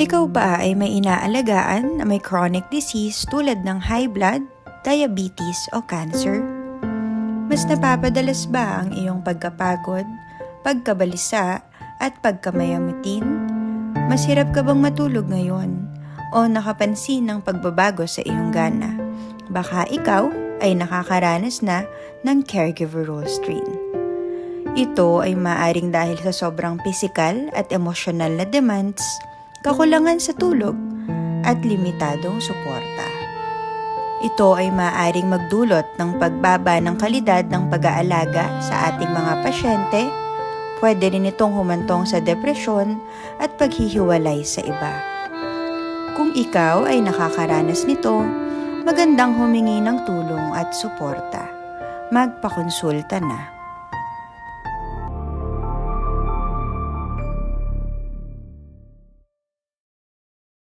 Ikaw ba ay may inaalagaan na may chronic disease tulad ng high blood, diabetes o cancer? Mas napapadalas ba ang iyong pagkapagod, pagkabalisa at pagkamayamutin? Mas hirap ka bang matulog ngayon o nakapansin ng pagbabago sa iyong gana? Baka ikaw ay nakakaranas na ng caregiver role strain. Ito ay maaring dahil sa sobrang pisikal at emosyonal na demands, kakulangan sa tulog, at limitadong suporta. Ito ay maaaring magdulot ng pagbaba ng kalidad ng pag-aalaga sa ating mga pasyente. Pwede rin itong humantong sa depresyon at paghihiwalay sa iba. Kung ikaw ay nakakaranas nito, magandang humingi ng tulong at suporta. Magpakonsulta na.